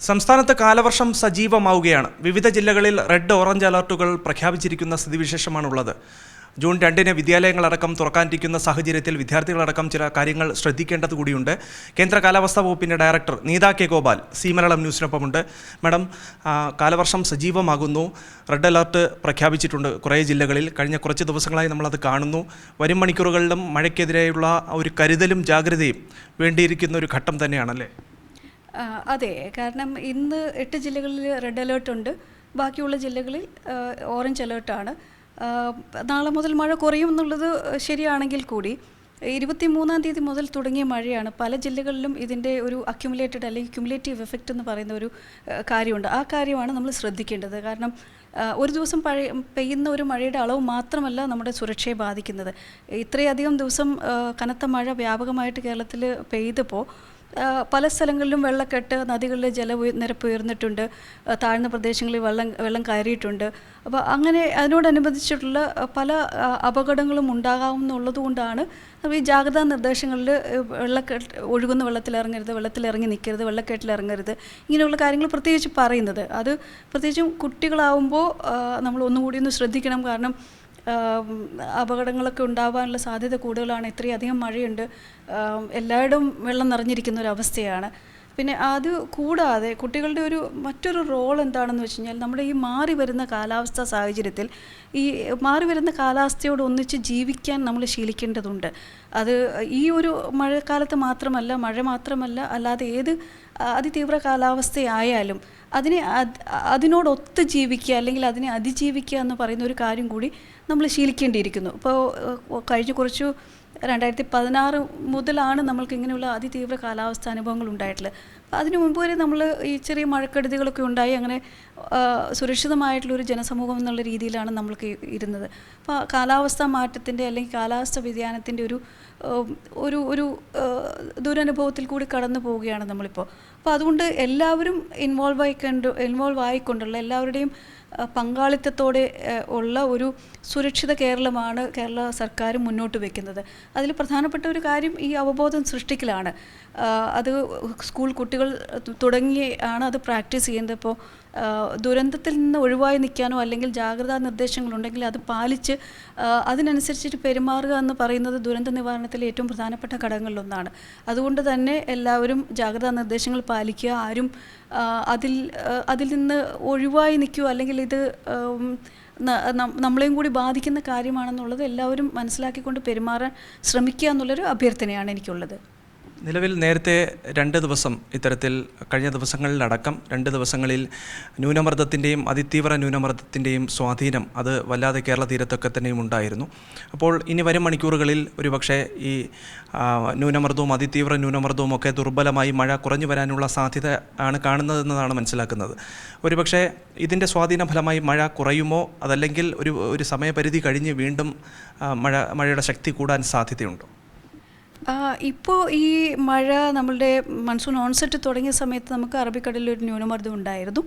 സംസ്ഥാനത്ത് കാലവർഷം സജീവമാവുകയാണ്. വിവിധ ജില്ലകളിൽ റെഡ് ഓറഞ്ച് അലർട്ടുകൾ പ്രഖ്യാപിച്ചിരിക്കുന്ന സ്ഥിതിവിശേഷമാണുള്ളത്. ജൂൺ 2-ന് വിദ്യാലയങ്ങളടക്കം തുറക്കാനിരിക്കുന്ന സാഹചര്യത്തിൽ വിദ്യാർത്ഥികളടക്കം ചില കാര്യങ്ങൾ ശ്രദ്ധിക്കേണ്ടത് കൂടിയുണ്ട്. കേന്ദ്ര കാലാവസ്ഥാ വകുപ്പിൻ്റെ director Neetha K Gopal Zee Malayalam ന്യൂസിനൊപ്പമുണ്ട്. മാഡം, കാലവർഷം സജീവമാകുന്നു, റെഡ് അലർട്ട് പ്രഖ്യാപിച്ചിട്ടുണ്ട് കുറേ ജില്ലകളിൽ. കഴിഞ്ഞ കുറച്ച് ദിവസങ്ങളായി നമ്മളത് കാണുന്നു. വരും മണിക്കൂറുകളിലും മഴയ്ക്കെതിരെയുള്ള ഒരു കരുതലും ജാഗ്രതയും വേണ്ടിയിരിക്കുന്ന ഒരു ഘട്ടം തന്നെയാണല്ലേ? അതെ, കാരണം ഇന്ന് 8 ജില്ലകളിൽ റെഡ് അലേർട്ടുണ്ട്, ബാക്കിയുള്ള ജില്ലകളിൽ ഓറഞ്ച് അലേർട്ടാണ്. നാളെ മുതൽ മഴ കുറയും എന്നുള്ളത് ശരിയാണെങ്കിൽ കൂടി 23-ാം തീയതി മുതൽ തുടങ്ങിയ മഴയാണ്. പല ജില്ലകളിലും ഇതിൻ്റെ ഒരു അക്യുമുലേറ്റഡ് അല്ലെങ്കിൽ ക്യുമുലേറ്റീവ് എഫക്റ്റ് എന്ന് പറയുന്ന ഒരു കാര്യമുണ്ട്. ആ കാര്യമാണ് നമ്മൾ ശ്രദ്ധിക്കേണ്ടത്. കാരണം ഒരു ദിവസം പെയ്യുന്ന ഒരു മഴയുടെ അളവ് മാത്രമല്ല നമ്മുടെ സുരക്ഷയെ ബാധിക്കുന്നത്. ഇത്രയധികം ദിവസം കനത്ത മഴ വ്യാപകമായിട്ട് കേരളത്തിൽ പെയ്തപ്പോൾ പല സ്ഥലങ്ങളിലും വെള്ളക്കെട്ട്, നദികളിലെ ജലനിരപ്പ് ഉയർന്നിട്ടുണ്ട്, താഴ്ന്ന പ്രദേശങ്ങളിൽ വെള്ളം കയറിയിട്ടുണ്ട്. അപ്പോൾ അങ്ങനെ അതിനോടനുബന്ധിച്ചിട്ടുള്ള പല അപകടങ്ങളും ഉണ്ടാകാമെന്നുള്ളതുകൊണ്ടാണ് ഈ ജാഗ്രതാ നിർദ്ദേശങ്ങളിൽ ഒഴുകുന്ന വെള്ളത്തിലിറങ്ങി നിൽക്കരുത്, വെള്ളക്കെട്ടിലിറങ്ങരുത്, ഇങ്ങനെയുള്ള കാര്യങ്ങൾ പ്രത്യേകിച്ച് പറയുന്നത്. അത് പ്രത്യേകിച്ചും കുട്ടികളാവുമ്പോൾ നമ്മൾ ഒന്നുകൂടി ഒന്ന് ശ്രദ്ധിക്കണം. കാരണം അപകടങ്ങളൊക്കെ ഉണ്ടാവാനുള്ള സാധ്യത കൂടുതലാണ്. ഇത്രയധികം മഴയുണ്ട്, എല്ലായിടവും വെള്ളം നിറഞ്ഞിരിക്കുന്ന ഒരു അവസ്ഥയാണ്. പിന്നെ അത് കൂടാതെ കുട്ടികളുടെ മറ്റൊരു റോൾ എന്താണെന്ന് വെച്ച് കഴിഞ്ഞാൽ, നമ്മുടെ ഈ മാറി വരുന്ന കാലാവസ്ഥാ സാഹചര്യത്തിൽ ഈ മാറി വരുന്ന കാലാവസ്ഥയോട് ഒന്നിച്ച് ജീവിക്കാൻ നമ്മൾ ശീലിക്കേണ്ടതുണ്ട്. അത് ഈ ഒരു മഴക്കാലത്ത് മാത്രമല്ല, മഴ മാത്രമല്ല, അല്ലാതെ ഏത് അതിതീവ്ര കാലാവസ്ഥയായാലും അതിനോടൊത്ത് ജീവിക്കുക അല്ലെങ്കിൽ അതിനെ അതിജീവിക്കുക എന്ന് പറയുന്ന ഒരു കാര്യം കൂടി നമ്മൾ ശീലിക്കേണ്ടിയിരിക്കുന്നു. ഇപ്പോൾ കഴിഞ്ഞ 2016 മുതലാണ് നമ്മൾക്ക് ഇങ്ങനെയുള്ള അതിതീവ്ര കാലാവസ്ഥ അനുഭവങ്ങൾ ഉണ്ടായിട്ടുള്ളത്. അപ്പോൾ അതിനു മുമ്പ് വരെ നമ്മൾ ഈ ചെറിയ മഴക്കെടുതികളൊക്കെ ഉണ്ടായി അങ്ങനെ സുരക്ഷിതമായിട്ടുള്ളൊരു ജനസമൂഹം എന്നുള്ള രീതിയിലാണ് നമ്മൾക്ക് ഇരുന്നത്. അപ്പോൾ കാലാവസ്ഥാ മാറ്റത്തിൻ്റെ അല്ലെങ്കിൽ കാലാവസ്ഥ വ്യതിയാനത്തിൻ്റെ ഒരു ദുരനുഭവത്തിൽ കൂടി കടന്നു പോവുകയാണ് നമ്മളിപ്പോൾ. അപ്പോൾ അതുകൊണ്ട് എല്ലാവരും ഇൻവോൾവ് ആയിക്കൊണ്ടുള്ള എല്ലാവരുടെയും പങ്കാളിത്തത്തോടെ ഉള്ള ഒരു സുരക്ഷിത കേരളമാണ് കേരള സർക്കാർ മുന്നോട്ട് വയ്ക്കുന്നത്. അതിൽ പ്രധാനപ്പെട്ട ഒരു കാര്യം ഈ അവബോധം സൃഷ്ടിക്കലാണ്. അത് സ്കൂൾ കുട്ടികൾ തുടങ്ങിയാണ് അത് പ്രാക്ടീസ് ചെയ്യുന്നത്. ഇപ്പോൾ ദുരന്തത്തിൽ നിന്ന് ഒഴിവായി നിൽക്കാനോ അല്ലെങ്കിൽ ജാഗ്രതാ നിർദ്ദേശങ്ങളുണ്ടെങ്കിൽ അത് പാലിച്ച് അതിനനുസരിച്ചിട്ട് പെരുമാറുക എന്ന് പറയുന്നത് ദുരന്ത നിവാരണത്തിലെ ഏറ്റവും പ്രധാനപ്പെട്ട ഘടകങ്ങളിലൊന്നാണ്. അതുകൊണ്ട് തന്നെ എല്ലാവരും ജാഗ്രതാ നിർദ്ദേശങ്ങൾ പാലിക്കുക. ആരും അതിൽ നിന്ന് ഒഴിവായി നിൽക്കുകയോ അല്ലെങ്കിൽ ഇത് നമ്മളെയും കൂടി ബാധിക്കുന്ന കാര്യമാണെന്നുള്ളത് എല്ലാവരും മനസ്സിലാക്കിക്കൊണ്ട് പെരുമാറാൻ ശ്രമിക്കുക എന്നുള്ളൊരു അഭ്യർത്ഥനയാണ് എനിക്കുള്ളത്. നിലവിൽ നേരത്തെ 2 ദിവസം ഇത്തരത്തിൽ കഴിഞ്ഞ ദിവസങ്ങളിലടക്കം 2 ദിവസങ്ങളിൽ ന്യൂനമർദ്ദത്തിൻ്റെയും അതിതീവ്ര ന്യൂനമർദ്ദത്തിൻ്റെയും സ്വാധീനം അത് വല്ലാതെ കേരള തീരത്തൊക്കെ തന്നെയും ഉണ്ടായിരുന്നു. അപ്പോൾ ഇനി വരും മണിക്കൂറുകളിൽ ഒരുപക്ഷെ ഈ ന്യൂനമർദ്ദവും അതിതീവ്ര ന്യൂനമർദ്ദവും ഒക്കെ ദുർബലമായി മഴ കുറഞ്ഞു വരാനുള്ള സാധ്യത ആണ് കാണുന്നതെന്നതാണ് മനസ്സിലാക്കുന്നത്. ഒരുപക്ഷെ ഇതിൻ്റെ സ്വാധീന ഫലമായി മഴ കുറയുമോ, അതല്ലെങ്കിൽ ഒരു സമയപരിധി കഴിഞ്ഞ് വീണ്ടും മഴയുടെ ശക്തി കൂടാൻ സാധ്യതയുണ്ടോ? ഇപ്പോൾ ഈ മഴ നമ്മളുടെ മൺസൂൺ ഓൺസെറ്റ് തുടങ്ങിയ സമയത്ത് നമുക്ക് അറബിക്കടലിൽ ഒരു ന്യൂനമർദ്ദം ഉണ്ടായിരുന്നു.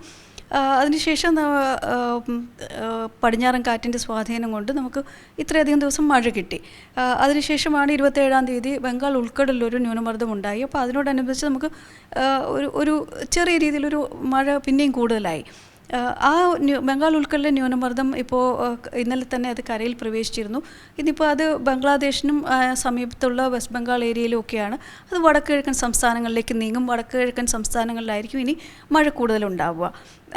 അതിനുശേഷം പടിഞ്ഞാറൻ കാറ്റിൻ്റെ സ്വാധീനം കൊണ്ട് നമുക്ക് ഇത്രയധികം ദിവസം മഴ കിട്ടി. അതിനുശേഷമാണ് 27-ാം തീയതി ബംഗാൾ ഉൾക്കടലിലൊരു ന്യൂനമർദ്ദം ഉണ്ടായി. അപ്പോൾ അതിനോടനുബന്ധിച്ച് നമുക്ക് ഒരു ചെറിയ രീതിയിലൊരു മഴ പിന്നെയും കൂടുതലായി. ആ ബംഗാൾ ഉൾക്കടലിലെ ന്യൂനമർദ്ദം ഇപ്പോൾ ഇന്നലെ തന്നെ അത് കരയിൽ പ്രവേശിച്ചിരുന്നു. ഇന്നിപ്പോൾ അത് ബംഗ്ലാദേശിനും സമീപത്തുള്ള വെസ്റ്റ് ബംഗാൾ ഏരിയയിലും ഒക്കെയാണ്. അത് വടക്ക് കിഴക്കൻ സംസ്ഥാനങ്ങളിലേക്ക് നീങ്ങും. വടക്ക് കിഴക്കൻ സംസ്ഥാനങ്ങളിലായിരിക്കും ഇനി മഴ കൂടുതലുണ്ടാവുക.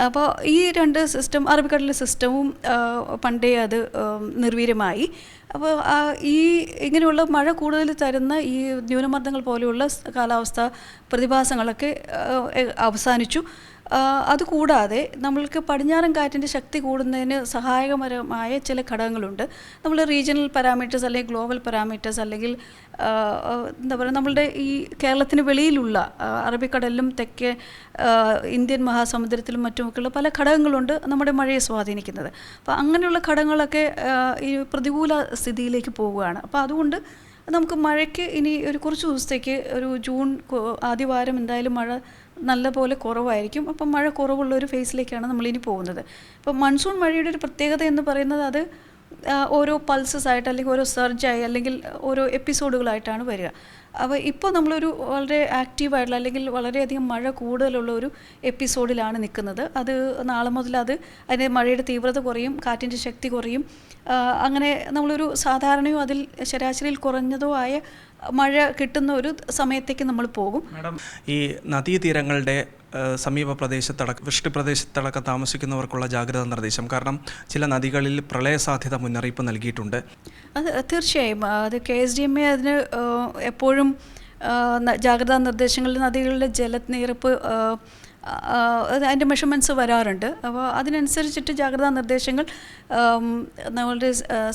അപ്പോൾ ഈ 2 സിസ്റ്റം, അറബിക്കടലിലെ സിസ്റ്റവും പണ്ടേ അത് നിർവീര്യമായി. അപ്പോൾ ഈ ഇങ്ങനെയുള്ള മഴ കൂടുതൽ തരുന്ന ഈ ന്യൂനമർദ്ദങ്ങൾ പോലെയുള്ള കാലാവസ്ഥ പ്രതിഭാസങ്ങളൊക്കെ അവസാനിച്ചു. അതുകൂടാതെ നമ്മൾക്ക് പടിഞ്ഞാറൻ കാറ്റിൻ്റെ ശക്തി കൂടുന്നതിന് സഹായകരമായ ചില ഘടകങ്ങളുണ്ട്. നമ്മൾ റീജിയണൽ പാരാമീറ്റേഴ്സ് അല്ലെങ്കിൽ ഗ്ലോബൽ പാരാമീറ്റേഴ്സ് അല്ലെങ്കിൽ എന്താ പറയുക, നമ്മളുടെ ഈ കേരളത്തിന് വെളിയിലുള്ള അറബിക്കടലിലും തെക്കേ ഇന്ത്യൻ മഹാസമുദ്രത്തിലും മറ്റുമൊക്കെയുള്ള പല ഘടകങ്ങളുണ്ട് നമ്മുടെ മഴയെ സ്വാധീനിക്കുന്നത്. അപ്പോൾ അങ്ങനെയുള്ള ഘടകങ്ങളൊക്കെ ഈ പ്രതികൂല സ്ഥിതിയിലേക്ക് പോവുകയാണ്. അപ്പോൾ അതുകൊണ്ട് നമുക്ക് മഴയ്ക്ക് ഇനി കുറച്ച് ദിവസത്തേക്ക് ജൂൺ ആദ്യവാരം എന്തായാലും മഴ നല്ലപോലെ കുറവായിരിക്കും. അപ്പം മഴ കുറവുള്ള ഒരു ഫേസിലേക്കാണ് നമ്മളിനി പോകുന്നത്. അപ്പം മൺസൂൺ മഴയുടെ ഒരു പ്രത്യേകത എന്ന് പറയുന്നത് അത് ഓരോ പൾസസ് ആയിട്ട് അല്ലെങ്കിൽ ഓരോ സർജായി അല്ലെങ്കിൽ ഓരോ എപ്പിസോഡുകളായിട്ടാണ് വരിക. അപ്പോൾ ഇപ്പോൾ നമ്മളൊരു വളരെ ആക്റ്റീവായിട്ടുള്ള അല്ലെങ്കിൽ വളരെയധികം മഴ കൂടുതലുള്ള ഒരു എപ്പിസോഡിലാണ് നിൽക്കുന്നത്. അത് നാളെ മുതൽ അതിൻ്റെ മഴയുടെ തീവ്രത കുറയും, കാറ്റിൻ്റെ ശക്തി കുറയും. അങ്ങനെ നമ്മളൊരു സാധാരണയോ അതിൽ ശരാശരിയിൽ കുറഞ്ഞതോ ആയ മഴ കിട്ടുന്ന ഒരു സമയത്തേക്ക് നമ്മൾ പോകും. മാഡം, ഈ നദീതീരങ്ങളുടെ സമീപ പ്രദേശത്തടക്കം വൃഷ്ടി പ്രദേശത്തടക്കം താമസിക്കുന്നവർക്കുള്ള ജാഗ്രതാ നിർദ്ദേശം, കാരണം ചില നദികളിൽ പ്രളയ സാധ്യത മുന്നറിയിപ്പ് നൽകിയിട്ടുണ്ട്. അത് തീർച്ചയായും അത് KSDMA അതിന് എപ്പോഴും ജാഗ്രതാ നിർദ്ദേശങ്ങളിൽ നദികളിലെ ജലനിരപ്പ് അതിൻ്റെ മെഷർമെൻറ്റ്സ് വരാറുണ്ട്. അപ്പോൾ അതിനനുസരിച്ചിട്ട് ജാഗ്രതാ നിർദ്ദേശങ്ങൾ നമ്മളുടെ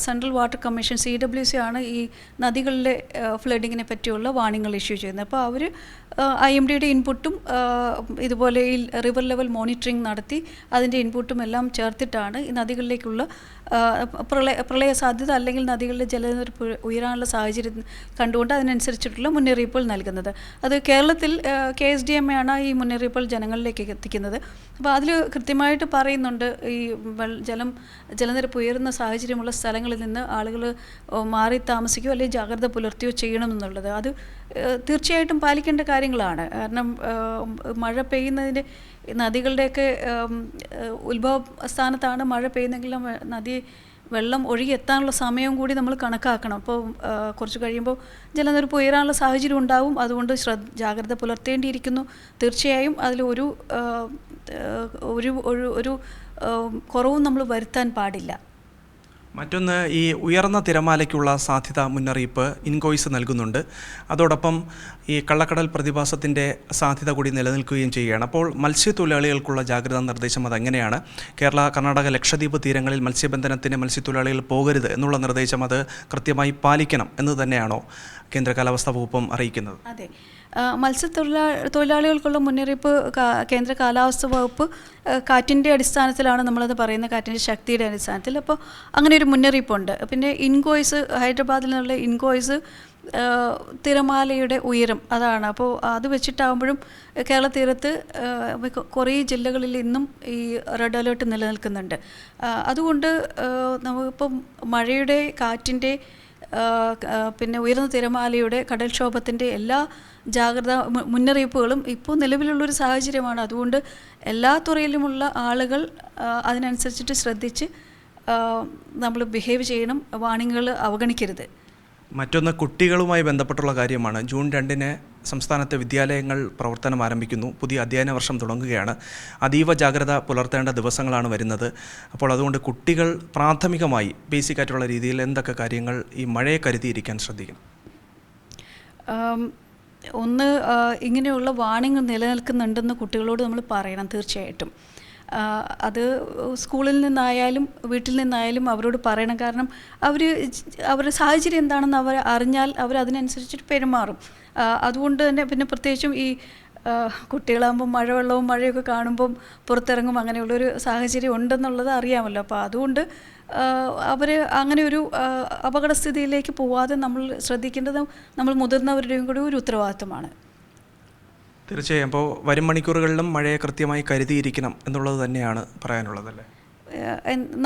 സെൻട്രൽ വാട്ടർ കമ്മീഷൻ CWC ആണ് ഈ നദികളിലെ ഫ്ലഡിങ്ങിനെ പറ്റിയുള്ള വാണിങ്ങൾ ഇഷ്യൂ ചെയ്യുന്നത്. അപ്പോൾ അവർ IMDയുടെ ഇൻപുട്ടും ഇതുപോലെ ഈ റിവർ ലെവൽ മോണിറ്ററിങ് നടത്തി അതിൻ്റെ ഇൻപുട്ടും എല്ലാം ചേർത്തിട്ടാണ് ഈ നദികളിലേക്കുള്ള പ്രളയ സാധ്യത അല്ലെങ്കിൽ നദികളിലെ ജലനിരപ്പ് ഉയരാനുള്ള സാഹചര്യം കണ്ടുകൊണ്ട് അതിനനുസരിച്ചിട്ടുള്ള മുന്നറിയിപ്പുകൾ നൽകുന്നത്. അത് കേരളത്തിൽ KSDMA ആണ് ഈ മുന്നറിയിപ്പുകൾ ജനങ്ങളിലേക്ക് എത്തിക്കുന്നത്. അപ്പോൾ അതിൽ കൃത്യമായിട്ട് പറയുന്നുണ്ട് ഈ ജലനിരപ്പ് ഉയരുന്ന സാഹചര്യമുള്ള സ്ഥലങ്ങളിൽ നിന്ന് ആളുകൾ മാറി താമസിക്കുകയോ അല്ലെങ്കിൽ ജാഗ്രത പുലർത്തുകയോ ചെയ്യണമെന്നുള്ളത്. അത് തീർച്ചയായിട്ടും പാലിക്കേണ്ട കാര്യങ്ങളാണ്. കാരണം മഴ പെയ്യുന്നതിൻ്റെ നദികളുടെയൊക്കെ ഉത്ഭവ സ്ഥാനത്താണ് മഴ പെയ്യുന്നെങ്കിലും നദി വെള്ളം ഒഴുകിയെത്താനുള്ള സമയവും കൂടി നമ്മൾ കണക്കാക്കണം. അപ്പോൾ കുറച്ച് കഴിയുമ്പോൾ ജലനിരപ്പ് ഉയരാനുള്ള സാഹചര്യം ഉണ്ടാവും. അതുകൊണ്ട് ജാഗ്രത പുലർത്തേണ്ടിയിരിക്കുന്നു. തീർച്ചയായും അതിൽ ഒരു കുറവും നമ്മൾ വരുത്താൻ പാടില്ല. മറ്റൊന്ന്, ഈ ഉയർന്ന തിരമാലയ്ക്കുള്ള സാധ്യത മുന്നറിയിപ്പ് ഇൻകോയ്സ് നൽകുന്നുണ്ട്. അതോടൊപ്പം ഈ കള്ളക്കടൽ പ്രതിഭാസത്തിൻ്റെ സാധ്യത കൂടി നിലനിൽക്കുകയും ചെയ്യുകയാണ്. അപ്പോൾ മത്സ്യത്തൊഴിലാളികൾക്കുള്ള ജാഗ്രതാ നിർദ്ദേശം അതെങ്ങനെയാണ്? കേരള, കർണാടക, ലക്ഷദ്വീപ് തീരങ്ങളിൽ മത്സ്യബന്ധനത്തിന് മത്സ്യത്തൊഴിലാളികൾ പോകരുത് എന്നുള്ള നിർദ്ദേശം അത് കൃത്യമായി പാലിക്കണം എന്ന് തന്നെയാണോ കേന്ദ്ര കാലാവസ്ഥാ വകുപ്പും അറിയിക്കുന്നത്? അതെ, തൊഴിലാളികൾക്കുള്ള മുന്നറിയിപ്പ് കേന്ദ്ര കാലാവസ്ഥാ വകുപ്പ് കാറ്റിൻ്റെ അടിസ്ഥാനത്തിലാണ് നമ്മളത് പറയുന്നത്, കാറ്റിൻ്റെ ശക്തിയുടെ അടിസ്ഥാനത്തിൽ. അപ്പോൾ അങ്ങനെ ഒരു മുന്നറിയിപ്പുണ്ട്. പിന്നെ ഇൻകോയ്സ്, ഹൈദരാബാദിൽ നിന്നുള്ള ഇൻകോയ്സ് തിരമാലയുടെ ഉയരം അതാണ്. അപ്പോൾ അത് വെച്ചിട്ടാകുമ്പോഴും കേരള തീരത്ത് കുറേ ജില്ലകളിൽ ഇന്നും ഈ റെഡ് അലേർട്ട് നിലനിൽക്കുന്നുണ്ട്. അതുകൊണ്ട് നമുക്കിപ്പം മഴയുടെ, കാറ്റിൻ്റെ, പിന്നെ ഉയർന്ന തിരമാലയുടെ, കടൽക്ഷോഭത്തിൻ്റെ എല്ലാ ജാഗ്രതാ മുന്നറിയിപ്പുകളും ഇപ്പോൾ നിലവിലുള്ളൊരു സാഹചര്യമാണ്. അതുകൊണ്ട് എല്ലാ തുറയിലുമുള്ള ആളുകൾ അതിനനുസരിച്ചിട്ട് ശ്രദ്ധിച്ച് നമ്മൾ ബിഹേവ് ചെയ്യണം, വാണിങ്ങുകൾ അവഗണിക്കരുത്. മറ്റൊന്ന് കുട്ടികളുമായി ബന്ധപ്പെട്ടുള്ള കാര്യമാണ്. ജൂൺ 2-ന് സംസ്ഥാനത്തെ വിദ്യാലയങ്ങൾ പ്രവർത്തനം ആരംഭിക്കുന്നു. പുതിയ അധ്യയന വർഷം തുടങ്ങുകയാണ്. അതീവ ജാഗ്രത പുലർത്തേണ്ട ദിവസങ്ങളാണ് വരുന്നത്. അപ്പോൾ അതുകൊണ്ട് കുട്ടികൾ പ്രാഥമികമായി ബേസിക്കായിട്ടുള്ള രീതിയിൽ എന്തൊക്കെ കാര്യങ്ങൾ ഈ മഴയെ കരുതിയിരിക്കാൻ ശ്രദ്ധിക്കണം? ഒന്ന്, ഇങ്ങനെയുള്ള വാണിംഗ് നിലനിൽക്കുന്നുണ്ടെന്ന് കുട്ടികളോട് നമ്മൾ പറയണം തീർച്ചയായിട്ടും. അത് സ്കൂളിൽ നിന്നായാലും വീട്ടിൽ നിന്നായാലും അവരോട് പറയണം. കാരണം അവരുടെ സാഹചര്യം എന്താണെന്ന് അവർ അറിഞ്ഞാൽ അവരതിനനുസരിച്ചിട്ട് പെരുമാറും. അതുകൊണ്ട് തന്നെ പിന്നെ പ്രത്യേകിച്ചും ഈ കുട്ടികളാകുമ്പം മഴയൊക്കെ കാണുമ്പം പുറത്തിറങ്ങും, അങ്ങനെയുള്ളൊരു സാഹചര്യം ഉണ്ടെന്നുള്ളത് അറിയാമല്ലോ. അപ്പോൾ അതുകൊണ്ട് അവർ അങ്ങനെ ഒരു അപകടസ്ഥിതിയിലേക്ക് പോവാതെ നമ്മൾ ശ്രദ്ധിക്കേണ്ടത് നമ്മൾ മുതിർന്നവരുടെയും കൂടി ഒരു ഉത്തരവാദിത്വമാണ്. തീർച്ചയായും. അപ്പോൾ വരും മണിക്കൂറുകളിലും മഴയെ കൃത്യമായി കരുതിയിരിക്കണം എന്നുള്ളത് തന്നെയാണ് പറയാനുള്ളതല്ലേ?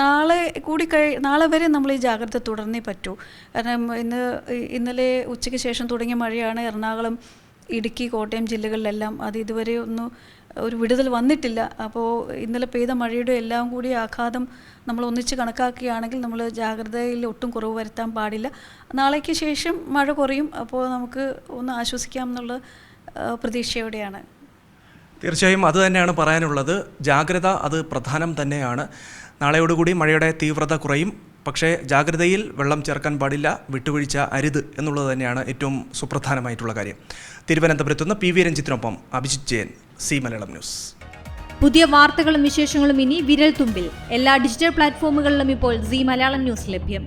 നാളെ വരെ നമ്മൾ ഈ ജാഗ്രത തുടർന്നേ പറ്റൂ. കാരണം ഇന്നലെ ഉച്ചയ്ക്ക് ശേഷം തുടങ്ങിയ മഴയാണ്. എറണാകുളം, ഇടുക്കി, കോട്ടയം ജില്ലകളിലെല്ലാം അത് ഇതുവരെ ഒരു വിടുതൽ വന്നിട്ടില്ല. അപ്പോൾ ഇന്നലെ പെയ്ത മഴയുടെ എല്ലാം കൂടി ആഘാതം നമ്മൾ ഒന്നിച്ച് കണക്കാക്കുകയാണെങ്കിൽ നമ്മൾ ജാഗ്രതയിൽ ഒട്ടും കുറവ് വരുത്താൻ പാടില്ല. നാളേക്ക് ശേഷം മഴ കുറയും. അപ്പോൾ നമുക്ക് ഒന്ന് ആശ്വസിക്കാം എന്നുള്ള പ്രതീക്ഷയോടെയാണ്. തീർച്ചയായും അത് തന്നെയാണ് പറയാനുള്ളത്. ജാഗ്രത അത് പ്രധാനം തന്നെയാണ്. നാളെയോടുകൂടി മഴയുടെ തീവ്രത കുറയും. പക്ഷേ ജാഗ്രതയിൽ വെള്ളം ചേർക്കാൻ പാടില്ല, വിട്ടുവീഴ്ച അരുത് എന്നുള്ളത് തന്നെയാണ് ഏറ്റവും സുപ്രധാനമായിട്ടുള്ള കാര്യം. തിരുവനന്തപുരത്ത് നിന്ന് PV രഞ്ജിത്തിനൊപ്പം അഭിജിത്ത് ജയൻ, സി മലയാളം ന്യൂസ്. പുതിയ വാർത്തകളും വിശേഷങ്ങളും ഇനി വിരൽ തുമ്പിൽ. എല്ലാ ഡിജിറ്റൽ പ്ലാറ്റ്ഫോമുകളിലും ഇപ്പോൾ സി മലയാളം ന്യൂസ് ലഭ്യം.